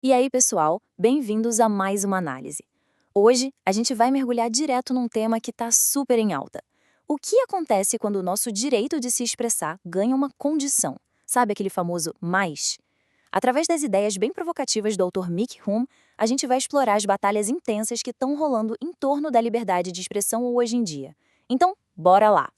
E aí, pessoal, bem-vindos a mais uma análise. Hoje, a gente vai mergulhar direto num tema que está super em alta. O que acontece quando o nosso direito de se expressar ganha uma condição? Sabe aquele famoso mais? Através das ideias bem provocativas do autor Mick Hume, a gente vai explorar as batalhas intensas que estão rolando em torno da liberdade de expressão hoje em dia. Então, bora lá!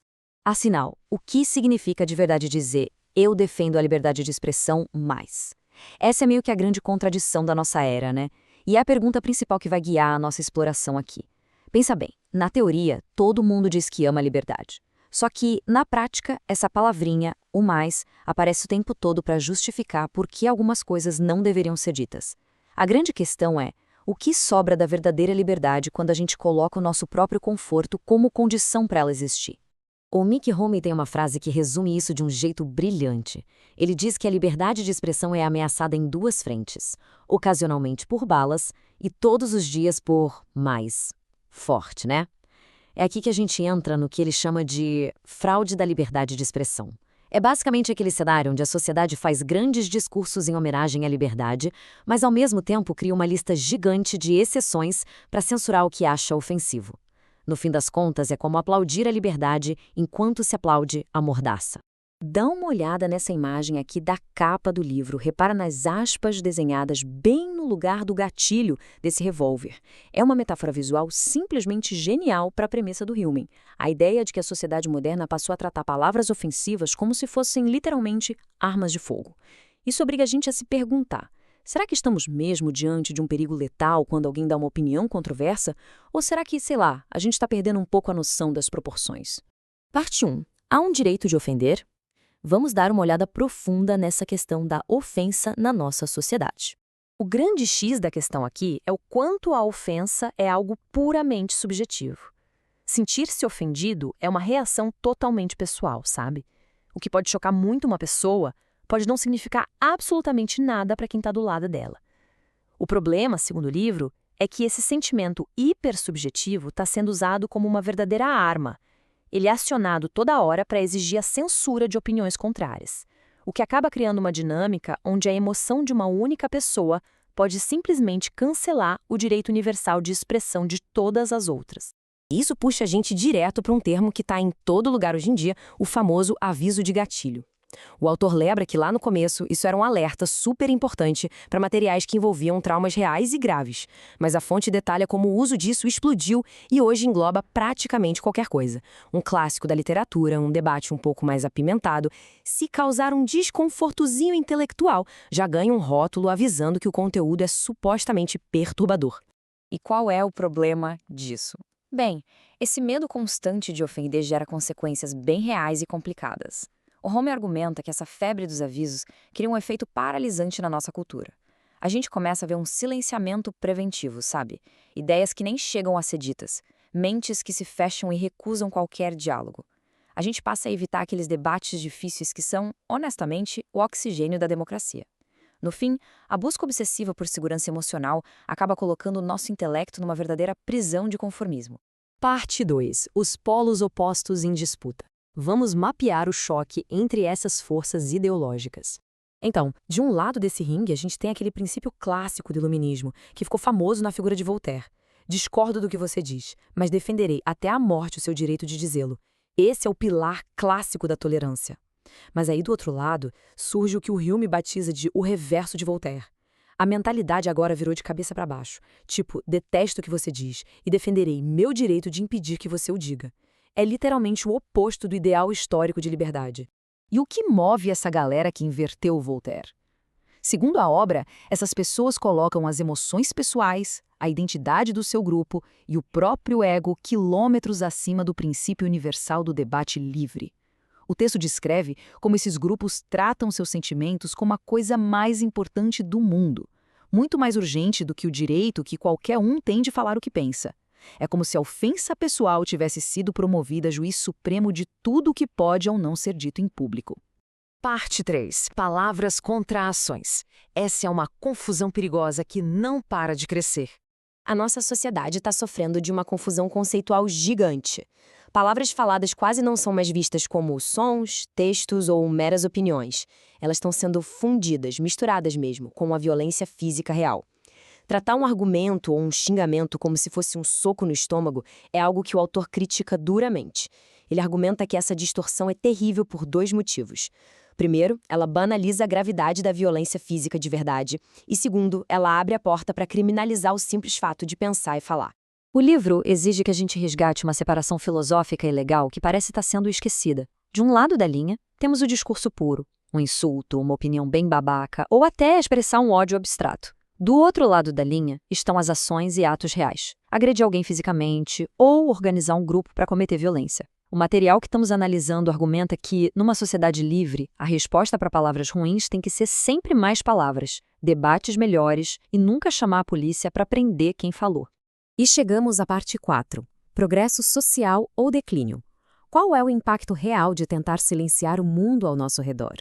Afinal, o que significa de verdade dizer "eu defendo a liberdade de expressão mais"? Essa é meio que a grande contradição da nossa era, né? E é a pergunta principal que vai guiar a nossa exploração aqui. Pensa bem, na teoria, todo mundo diz que ama a liberdade. Só que, na prática, essa palavrinha, o mais, aparece o tempo todo para justificar por que algumas coisas não deveriam ser ditas. A grande questão é, o que sobra da verdadeira liberdade quando a gente coloca o nosso próprio conforto como condição para ela existir? O Mick Hume tem uma frase que resume isso de um jeito brilhante. Ele diz que a liberdade de expressão é ameaçada em duas frentes, ocasionalmente por balas e todos os dias por mais. Forte, né? É aqui que a gente entra no que ele chama de fraude da liberdade de expressão. É basicamente aquele cenário onde a sociedade faz grandes discursos em homenagem à liberdade, mas ao mesmo tempo cria uma lista gigante de exceções para censurar o que acha ofensivo. No fim das contas, é como aplaudir a liberdade enquanto se aplaude a mordaça. Dá uma olhada nessa imagem aqui da capa do livro. Repara nas aspas desenhadas bem no lugar do gatilho desse revólver. É uma metáfora visual simplesmente genial para a premissa do Hume. A ideia de que a sociedade moderna passou a tratar palavras ofensivas como se fossem literalmente armas de fogo. Isso obriga a gente a se perguntar: será que estamos mesmo diante de um perigo letal quando alguém dá uma opinião controversa? Ou será que, sei lá, a gente está perdendo um pouco a noção das proporções? Parte 1. Há um direito de ofender? Vamos dar uma olhada profunda nessa questão da ofensa na nossa sociedade. O grande X da questão aqui é o quanto a ofensa é algo puramente subjetivo. Sentir-se ofendido é uma reação totalmente pessoal, sabe? O que pode chocar muito uma pessoa pode não significar absolutamente nada para quem está do lado dela. O problema, segundo o livro, é que esse sentimento hipersubjetivo está sendo usado como uma verdadeira arma. Ele é acionado toda hora para exigir a censura de opiniões contrárias, o que acaba criando uma dinâmica onde a emoção de uma única pessoa pode simplesmente cancelar o direito universal de expressão de todas as outras. Isso puxa a gente direto para um termo que está em todo lugar hoje em dia, o famoso aviso de gatilho. O autor lembra que lá no começo isso era um alerta super importante para materiais que envolviam traumas reais e graves, mas a fonte detalha como o uso disso explodiu e hoje engloba praticamente qualquer coisa. Um clássico da literatura, um debate um pouco mais apimentado, se causar um desconfortozinho intelectual, já ganha um rótulo avisando que o conteúdo é supostamente perturbador. E qual é o problema disso? Bem, esse medo constante de ofender gera consequências bem reais e complicadas. O Hume argumenta que essa febre dos avisos cria um efeito paralisante na nossa cultura. A gente começa a ver um silenciamento preventivo, sabe? Ideias que nem chegam a ser ditas, mentes que se fecham e recusam qualquer diálogo. A gente passa a evitar aqueles debates difíceis que são, honestamente, o oxigênio da democracia. No fim, a busca obsessiva por segurança emocional acaba colocando o nosso intelecto numa verdadeira prisão de conformismo. Parte 2. Os polos opostos em disputa. Vamos mapear o choque entre essas forças ideológicas. Então, de um lado desse ringue, a gente tem aquele princípio clássico do iluminismo, que ficou famoso na figura de Voltaire. Discordo do que você diz, mas defenderei até a morte o seu direito de dizê-lo. Esse é o pilar clássico da tolerância. Mas aí do outro lado, surge o que o Hume batiza de o reverso de Voltaire. A mentalidade agora virou de cabeça para baixo. Tipo, detesto o que você diz e defenderei meu direito de impedir que você o diga. É literalmente o oposto do ideal histórico de liberdade. E o que move essa galera que inverteu Voltaire? Segundo a obra, essas pessoas colocam as emoções pessoais, a identidade do seu grupo e o próprio ego quilômetros acima do princípio universal do debate livre. O texto descreve como esses grupos tratam seus sentimentos como a coisa mais importante do mundo, muito mais urgente do que o direito que qualquer um tem de falar o que pensa. É como se a ofensa pessoal tivesse sido promovida a juiz supremo de tudo o que pode ou não ser dito em público. Parte 3. Palavras contra ações. Essa é uma confusão perigosa que não para de crescer. A nossa sociedade está sofrendo de uma confusão conceitual gigante. Palavras faladas quase não são mais vistas como sons, textos ou meras opiniões. Elas estão sendo fundidas, misturadas mesmo, com a violência física real. Tratar um argumento ou um xingamento como se fosse um soco no estômago é algo que o autor critica duramente. Ele argumenta que essa distorção é terrível por dois motivos. Primeiro, ela banaliza a gravidade da violência física de verdade. E segundo, ela abre a porta para criminalizar o simples fato de pensar e falar. O livro exige que a gente resgate uma separação filosófica e legal que parece estar sendo esquecida. De um lado da linha, temos o discurso puro, um insulto, uma opinião bem babaca, ou até expressar um ódio abstrato. Do outro lado da linha estão as ações e atos reais. Agredir alguém fisicamente ou organizar um grupo para cometer violência. O material que estamos analisando argumenta que, numa sociedade livre, a resposta para palavras ruins tem que ser sempre mais palavras, debates melhores e nunca chamar a polícia para prender quem falou. E chegamos à parte 4. Progresso social ou declínio. Qual é o impacto real de tentar silenciar o mundo ao nosso redor?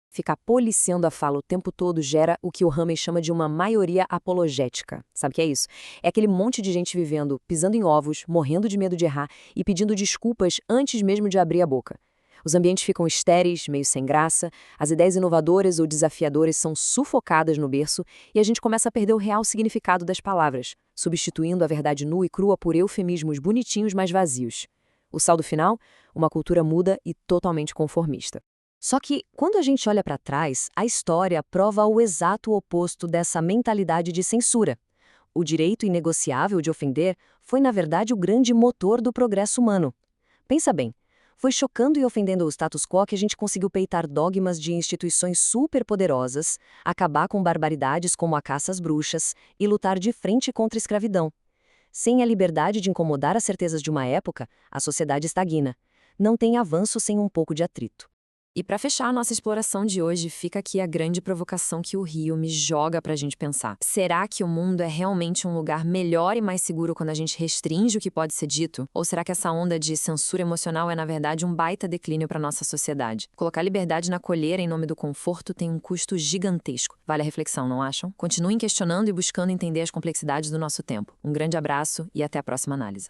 Ficar policiando a fala o tempo todo gera o que o Hammey chama de uma maioria apologética. Sabe o que é isso? É aquele monte de gente vivendo, pisando em ovos, morrendo de medo de errar e pedindo desculpas antes mesmo de abrir a boca. Os ambientes ficam estéreis, meio sem graça, as ideias inovadoras ou desafiadoras são sufocadas no berço e a gente começa a perder o real significado das palavras, substituindo a verdade nua e crua por eufemismos bonitinhos, mas vazios. O saldo final? Uma cultura muda e totalmente conformista. Só que, quando a gente olha para trás, a história prova o exato oposto dessa mentalidade de censura. O direito inegociável de ofender foi, na verdade, o grande motor do progresso humano. Pensa bem, foi chocando e ofendendo o status quo que a gente conseguiu peitar dogmas de instituições superpoderosas, acabar com barbaridades como a caça às bruxas e lutar de frente contra a escravidão. Sem a liberdade de incomodar as certezas de uma época, a sociedade estagna. Não tem avanço sem um pouco de atrito. E para fechar a nossa exploração de hoje, fica aqui a grande provocação que o Hume joga para a gente pensar. Será que o mundo é realmente um lugar melhor e mais seguro quando a gente restringe o que pode ser dito? Ou será que essa onda de censura emocional é, na verdade, um baita declínio para nossa sociedade? Colocar liberdade na colheira em nome do conforto tem um custo gigantesco. Vale a reflexão, não acham? Continuem questionando e buscando entender as complexidades do nosso tempo. Um grande abraço e até a próxima análise.